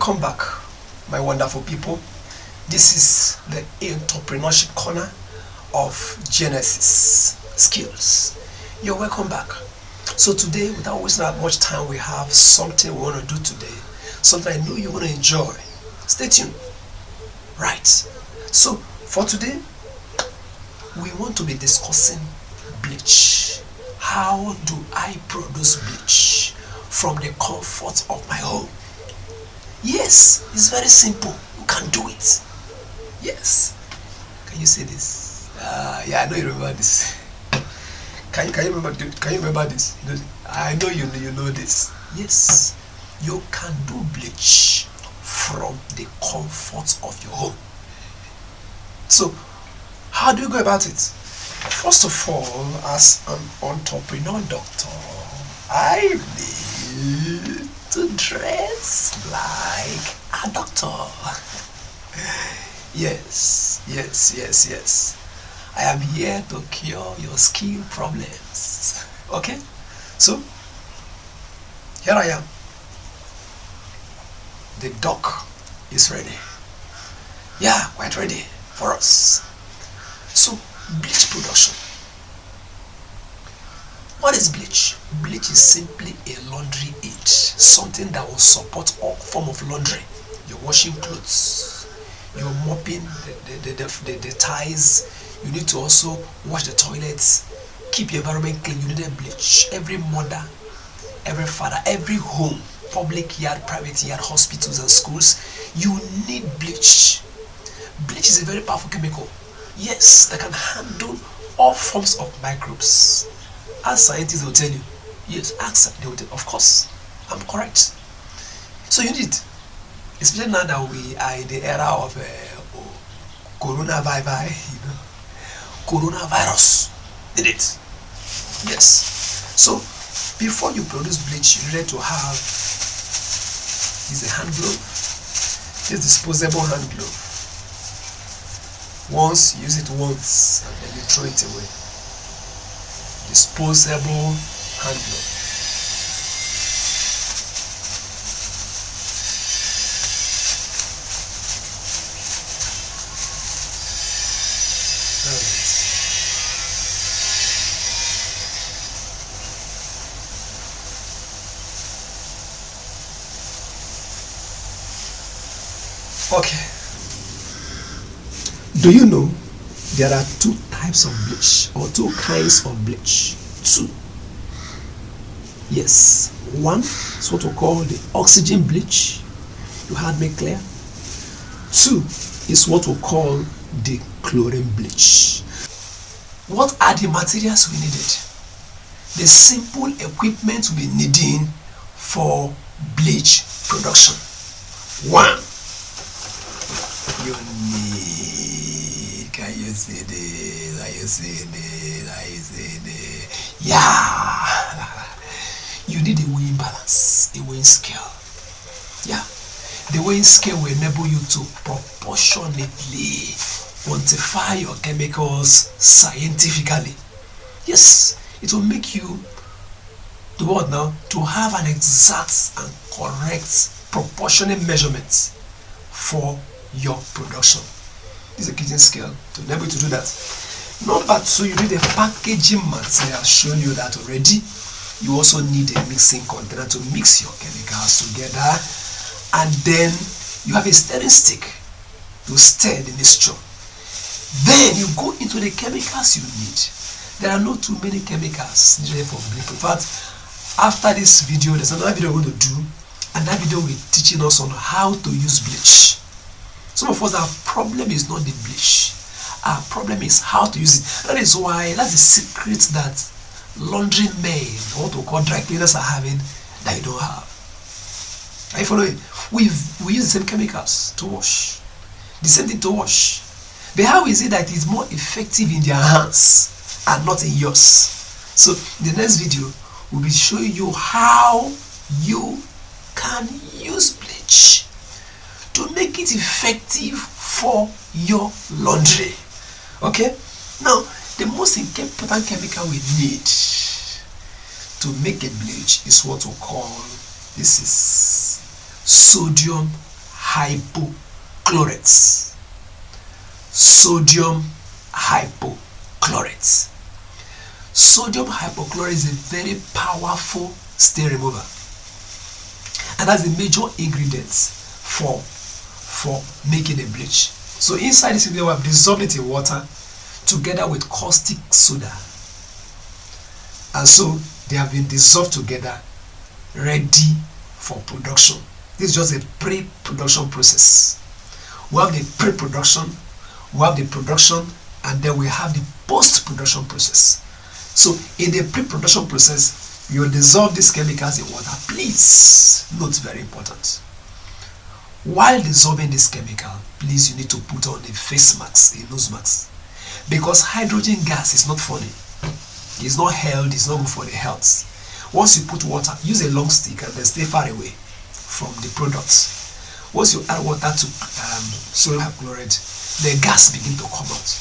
welcome back, my wonderful people. This is the entrepreneurship corner of Genesis Skills. You're welcome back. So today, without wasting that much time, we have something we want to do today. Something I know you're going to enjoy. Stay tuned. Right. So for today, we want to be discussing bleach. How do I produce bleach from the comfort of my home? Yes, it's very simple. You can do it. Yes. Can you say this? Yeah, I know you remember this. Can you remember this? I know you know this. Yes, you can do bleach from the comfort of your home. So, how do you go about it? First of all, as an entrepreneur doctor, I need to dress like a doctor. Yes. I am here to cure your skin problems. Okay? So, here I am. The doc is ready. Yeah, quite ready for us. So, bleach production. What is bleach? Bleach is simply a laundry aid, something that will support all form of laundry. You're washing clothes, you're mopping the ties, you need to also wash the toilets, keep your environment clean. You need a bleach. Every mother, every father, every home, public yard, private yard, hospitals and schools, you need bleach. Bleach is a very powerful chemical. Yes, that can handle all forms of microbes. As scientists will tell you. Yes, ask they will tell you. Of course, I'm correct. So you need it. Especially now that we are in the era of coronavirus, coronavirus. Need it. Yes. So before you produce bleach, you need to have a hand glove. This disposable hand glove. Once, use it once and then you throw it away. Disposable hand glove. Okay. Do you know there are two types of bleach or two kinds of bleach? Two. Yes. One is what we call the oxygen bleach. You heard me clear? Two is what we call the chlorine bleach. What are the materials we needed? The simple equipment we needing for bleach production. One. You need, can you see this? Are you seeing this? Are you seeing this? Yeah. You need a weighing balance, a weighing scale. Yeah. The weighing scale will enable you to proportionately quantify your chemicals scientifically. Yes, it will make you the word now to have an exact and correct proportionate measurement for your production. This is a kitchen scale to enable you to do that. Number two, you need a packaging material. I've shown you that already. You also need a mixing container to mix your chemicals together, and then you have a stirring stick to stir the mixture. Then you go into the chemicals you need. There are not too many chemicals needed for bleach. In fact, after this video, there's another video we're going to do, and that video will be teaching us on how to use bleach. Some of us, our problem is not the bleach. Our problem is how to use it. That is why, that's the secret that laundry men, or what we call dry cleaners, are having that you don't have. Are you following? We use the same chemicals to wash. The same thing to wash. But how is it that it's more effective in their hands and not in yours? So the next video will be showing you how you can use bleach to make it effective for your laundry. Okay? Now, the most important chemical we need to make a bleach is what we call, this is sodium hypochlorite. Sodium hypochlorite. Sodium hypochlorite is a very powerful stain remover, and that's the major ingredient for making a bleach. So inside this ingredient we have dissolved it in water together with caustic soda, and so they have been dissolved together, ready for production. This is just a pre-production process. We have the pre-production, we have the production, and then we have the post-production process. So in the pre-production process, you dissolve these chemicals in water. Please note, very important, while dissolving this chemical, please, you need to put on a face mask, a nose mask, because hydrogen gas is not funny. It's not healthy, it's not good for the health. Once you put water, use a long stick and then stay far away from the products. Once you add water to sodium hypochlorite, the gas begin to come out.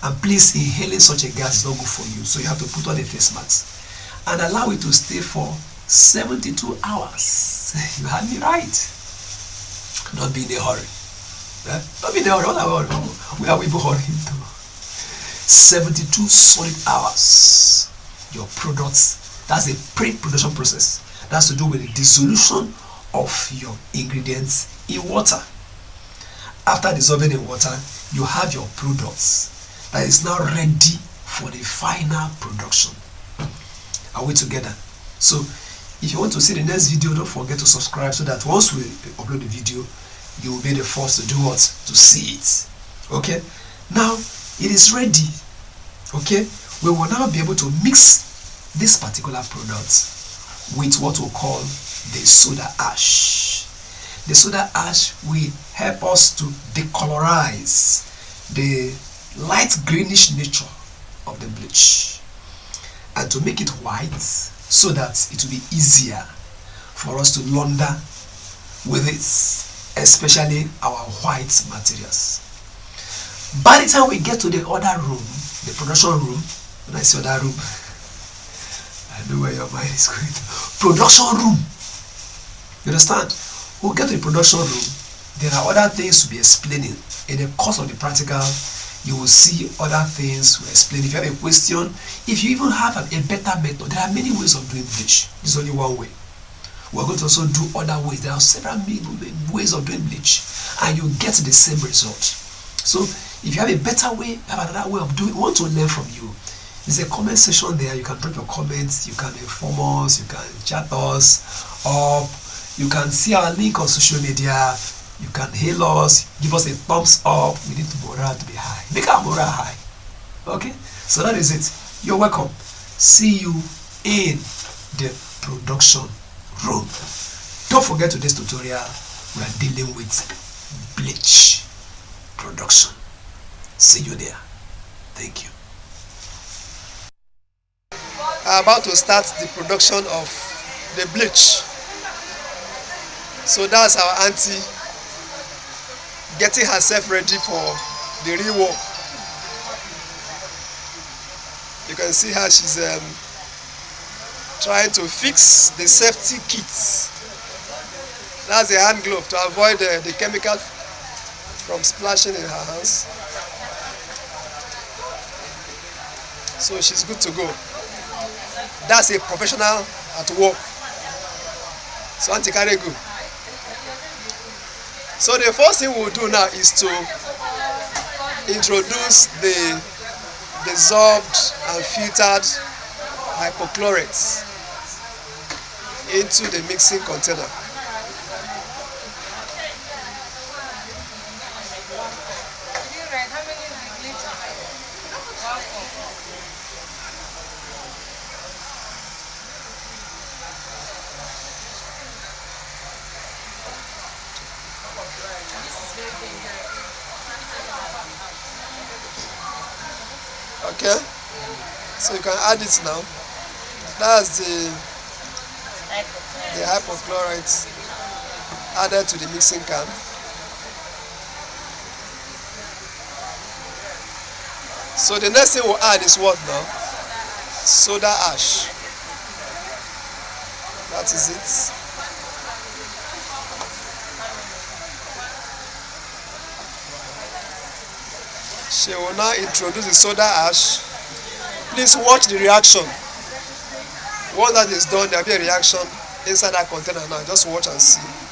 And please, inhaling such a gas is not good for you, so you have to put on a face mask and allow it to stay for 72 hours. You had me right. Don't be in a hurry. Don't be in a hurry. What are we are people hurrying to? 72 solid hours. Your products, that's a pre-production process. That's to do with the dissolution of your ingredients in water. After dissolving in water, you have your products that is now ready for the final production. Are we together? So if you want to see the next video, don't forget to subscribe so that once we upload the video, you will be the first to do what? To see it. Okay? Now it is ready. Okay? We will now be able to mix this particular product with what we call the soda ash. The soda ash will help us to decolorize the light greenish nature of the bleach and to make it white so that it will be easier for us to launder with it, especially our white materials. By the time we get to the other room, the production room, when I say other room, I know where your mind is going to. Production room. You understand? We'll get to the production room. There are other things to be explaining. In the course of the practical, you will see other things we explain. If you have a question, if you even have a better method, there are many ways of doing bleach. This is only one way. We're going to also do other ways. There are several ways of doing bleach, and you get the same result. So if you have a better way, have another way of doing, we want to learn from you. There's a comment section there. You can drop your comments, you can inform us, you can chat us up, you can see our link on social media, you can hail us, give us a thumbs up. We need morale to be high. Make our morale high. Okay? So that is it. You're welcome. See you in the production room. Don't forget today's tutorial, we are dealing with bleach production. See you there. Thank you. I'm about to start the production of the bleach. So that's our auntie getting herself ready for the real work. You can see how she's trying to fix the safety kits. That's a hand glove to avoid the chemical from splashing in her hands. So she's good to go. That's a professional at work. So Auntie carry good. So the first thing we'll do now is to introduce the dissolved and filtered hypochlorite into the mixing container. Okay, so you can add it now. That's the hypochlorite added to the mixing can. So the next thing we'll add is what now? Soda ash. That is it. She will now introduce the soda ash. Please watch the reaction. Once that is done, there will be a reaction inside that container now. Just watch and see.